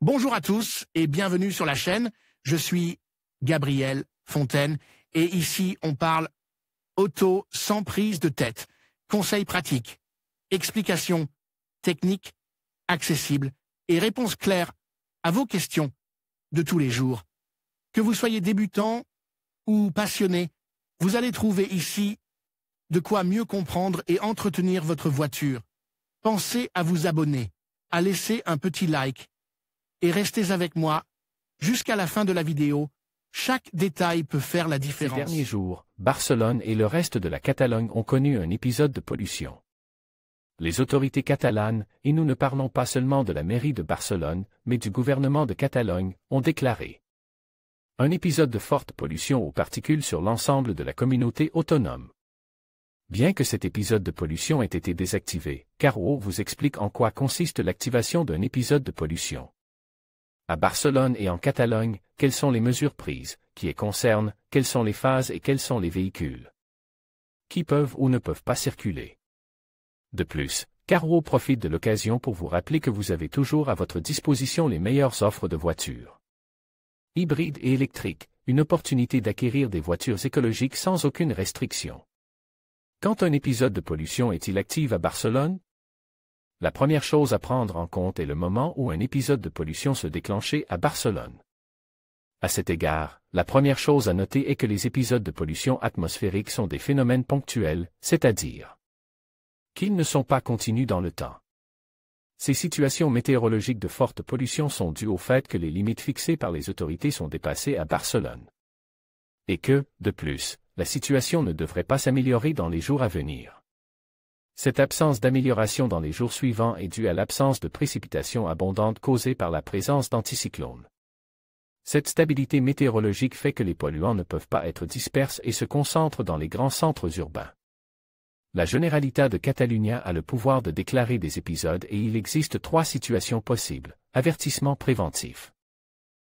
Bonjour à tous et bienvenue sur la chaîne. Je suis Gabriel Fontaine et ici on parle auto sans prise de tête. Conseils pratiques, explications techniques, accessibles et réponses claires à vos questions de tous les jours. Que vous soyez débutant ou passionné, vous allez trouver ici de quoi mieux comprendre et entretenir votre voiture. Pensez à vous abonner, à laisser un petit like et restez avec moi jusqu'à la fin de la vidéo. Chaque détail peut faire la différence. Ces derniers jours, Barcelone et le reste de la Catalogne ont connu un épisode de pollution. Les autorités catalanes, et nous ne parlons pas seulement de la mairie de Barcelone, mais du gouvernement de Catalogne, ont déclaré un épisode de forte pollution aux particules sur l'ensemble de la communauté autonome. Bien que cet épisode de pollution ait été désactivé, Caro vous explique en quoi consiste l'activation d'un épisode de pollution. À Barcelone et en Catalogne, quelles sont les mesures prises, qui les concernent, quelles sont les phases et quels sont les véhicules qui peuvent ou ne peuvent pas circuler. De plus, Caro profite de l'occasion pour vous rappeler que vous avez toujours à votre disposition les meilleures offres de voitures hybrides et électriques, une opportunité d'acquérir des voitures écologiques sans aucune restriction. Quand un épisode de pollution est-il actif à Barcelone? La première chose à prendre en compte est le moment où un épisode de pollution se déclenchait à Barcelone. À cet égard, la première chose à noter est que les épisodes de pollution atmosphérique sont des phénomènes ponctuels, c'est-à-dire qu'ils ne sont pas continus dans le temps. Ces situations météorologiques de forte pollution sont dues au fait que les limites fixées par les autorités sont dépassées à Barcelone. Et que, de plus, la situation ne devrait pas s'améliorer dans les jours à venir. Cette absence d'amélioration dans les jours suivants est due à l'absence de précipitations abondantes causées par la présence d'anticyclones. Cette stabilité météorologique fait que les polluants ne peuvent pas être disperses et se concentrent dans les grands centres urbains. La Generalitat de Catalunya a le pouvoir de déclarer des épisodes et il existe 3 situations possibles. Avertissement préventif.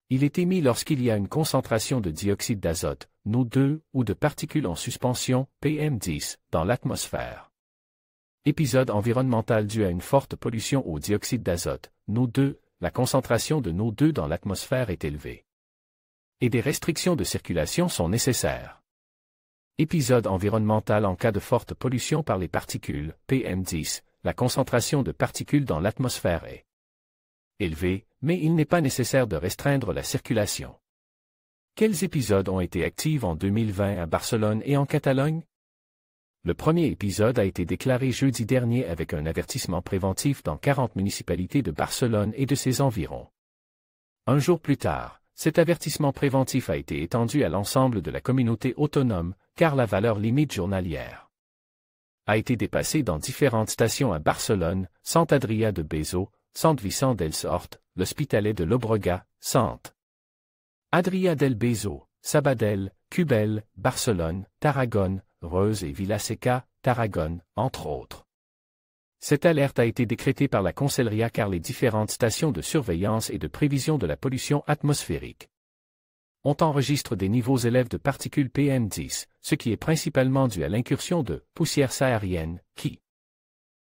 Il est émis lorsqu'il y a une concentration de dioxyde d'azote, NO2, ou de particules en suspension, PM10, dans l'atmosphère. Épisode environnemental dû à une forte pollution au dioxyde d'azote, NO2, la concentration de NO2 dans l'atmosphère est élevée. Et des restrictions de circulation sont nécessaires. Épisode environnemental en cas de forte pollution par les particules, PM10, la concentration de particules dans l'atmosphère est élevée, mais il n'est pas nécessaire de restreindre la circulation. Quels épisodes ont été actifs en 2020 à Barcelone et en Catalogne? Le premier épisode a été déclaré jeudi dernier avec un avertissement préventif dans 40 municipalités de Barcelone et de ses environs. Un jour plus tard, cet avertissement préventif a été étendu à l'ensemble de la communauté autonome, car la valeur limite journalière a été dépassée dans différentes stations à Barcelone, Sant Adrià de Besòs, Sant Vicent dels Horts, l'Hospitalet de Llobregat, Sant Adrià del Besòs, Sabadell, Cubelle, Barcelone, Tarragone, Reus et Vila-seca, Tarragone, entre autres. Cette alerte a été décrétée par la Conselleria car les différentes stations de surveillance et de prévision de la pollution atmosphérique ont enregistré des niveaux élevés de particules PM10, ce qui est principalement dû à l'incursion de poussière saharienne, qui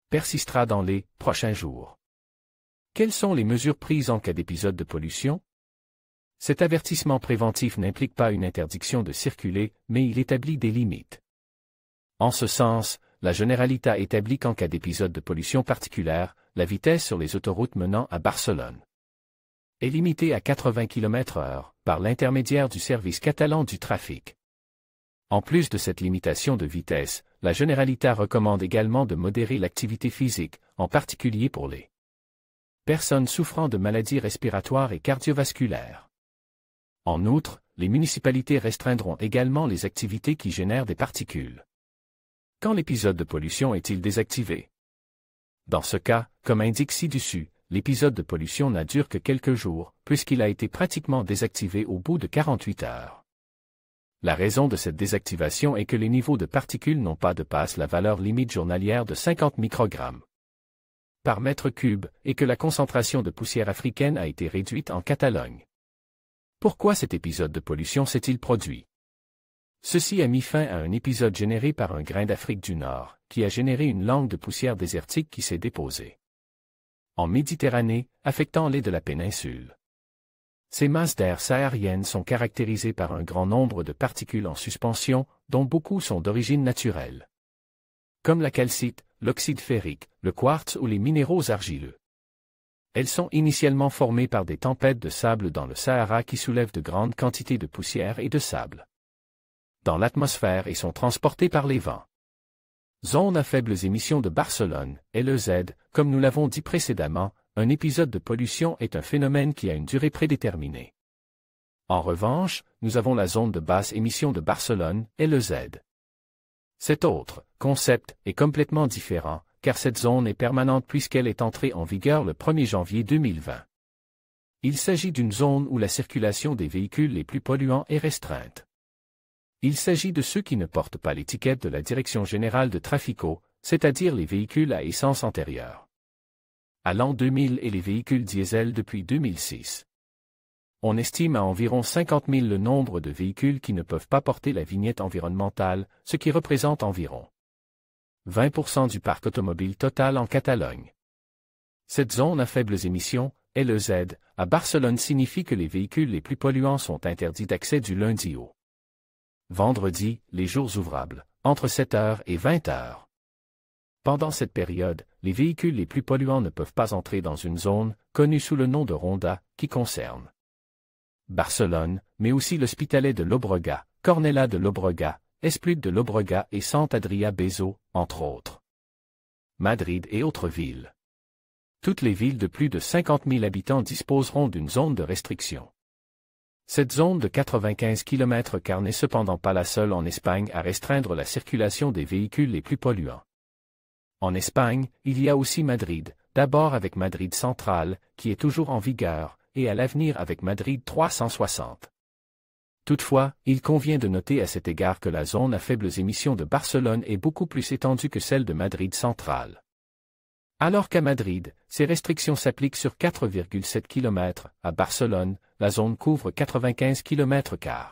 persistera dans les prochains jours. Quelles sont les mesures prises en cas d'épisode de pollution? Cet avertissement préventif n'implique pas une interdiction de circuler, mais il établit des limites. En ce sens, la Generalitat établit qu'en cas d'épisode de pollution particulière, la vitesse sur les autoroutes menant à Barcelone est limitée à 80 km/h, par l'intermédiaire du service catalan du trafic. En plus de cette limitation de vitesse, la Generalitat recommande également de modérer l'activité physique, en particulier pour les personnes souffrant de maladies respiratoires et cardiovasculaires. En outre, les municipalités restreindront également les activités qui génèrent des particules. Quand l'épisode de pollution est-il désactivé? Dans ce cas, comme indique ci-dessus, l'épisode de pollution n'a duré que quelques jours, puisqu'il a été pratiquement désactivé au bout de 48 heures. La raison de cette désactivation est que les niveaux de particules n'ont pas dépassé la valeur limite journalière de 50 microgrammes par mètre cube, et que la concentration de poussière africaine a été réduite en Catalogne. Pourquoi cet épisode de pollution s'est-il produit? Ceci a mis fin à un épisode généré par un grain d'Afrique du Nord, qui a généré une langue de poussière désertique qui s'est déposée en Méditerranée, affectant les de la péninsule. Ces masses d'air sahariennes sont caractérisées par un grand nombre de particules en suspension, dont beaucoup sont d'origine naturelle. Comme la calcite, l'oxyde ferrique, le quartz ou les minéraux argileux. Elles sont initialement formées par des tempêtes de sable dans le Sahara qui soulèvent de grandes quantités de poussière et de sable dans l'atmosphère et sont transportées par les vents. Zone à faibles émissions de Barcelone, LEZ, comme nous l'avons dit précédemment, un épisode de pollution est un phénomène qui a une durée prédéterminée. En revanche, nous avons la zone de basse émission de Barcelone, LEZ. Cet autre concept est complètement différent, car cette zone est permanente puisqu'elle est entrée en vigueur le 1er janvier 2020. Il s'agit d'une zone où la circulation des véhicules les plus polluants est restreinte. Il s'agit de ceux qui ne portent pas l'étiquette de la Direction générale de Trafico, c'est-à-dire les véhicules à essence antérieure à l'an 2000 et les véhicules diesel depuis 2006. On estime à environ 50 000 le nombre de véhicules qui ne peuvent pas porter la vignette environnementale, ce qui représente environ 20% du parc automobile total en Catalogne. Cette zone à faibles émissions, LEZ, à Barcelone signifie que les véhicules les plus polluants sont interdits d'accès du lundi au vendredi, les jours ouvrables, entre 7h et 20h. Pendant cette période, les véhicules les plus polluants ne peuvent pas entrer dans une zone, connue sous le nom de Ronda, qui concerne Barcelone, mais aussi l'Hospitalet de Llobregat, Cornellà de Llobregat, Espluc de Llobregat et Sant Adrià Besòs, entre autres. Madrid et autres villes. Toutes les villes de plus de 50 000 habitants disposeront d'une zone de restriction. Cette zone de 95 km² n'est cependant pas la seule en Espagne à restreindre la circulation des véhicules les plus polluants. En Espagne, il y a aussi Madrid, d'abord avec Madrid Central, qui est toujours en vigueur, et à l'avenir avec Madrid 360. Toutefois, il convient de noter à cet égard que la zone à faibles émissions de Barcelone est beaucoup plus étendue que celle de Madrid Central. Alors qu'à Madrid, ces restrictions s'appliquent sur 4,7 km, à Barcelone, la zone couvre 95 km².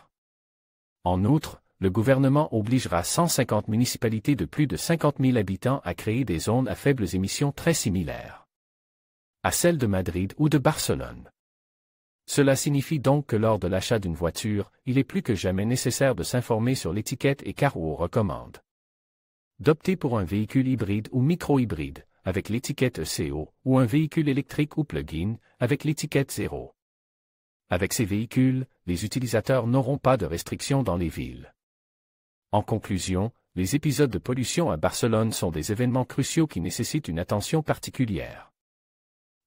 En outre, le gouvernement obligera 150 municipalités de plus de 50 000 habitants à créer des zones à faibles émissions très similaires à celles de Madrid ou de Barcelone. Cela signifie donc que lors de l'achat d'une voiture, il est plus que jamais nécessaire de s'informer sur l'étiquette et Carwow recommande d'opter pour un véhicule hybride ou micro-hybride, avec l'étiquette ECO, ou un véhicule électrique ou plug-in, avec l'étiquette 0. Avec ces véhicules, les utilisateurs n'auront pas de restrictions dans les villes. En conclusion, les épisodes de pollution à Barcelone sont des événements cruciaux qui nécessitent une attention particulière.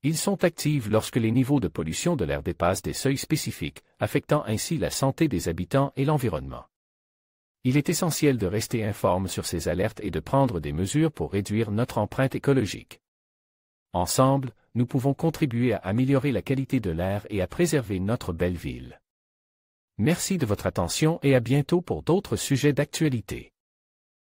Ils sont actifs lorsque les niveaux de pollution de l'air dépassent des seuils spécifiques, affectant ainsi la santé des habitants et l'environnement. Il est essentiel de rester informe sur ces alertes et de prendre des mesures pour réduire notre empreinte écologique. Ensemble, nous pouvons contribuer à améliorer la qualité de l'air et à préserver notre belle ville. Merci de votre attention et à bientôt pour d'autres sujets d'actualité.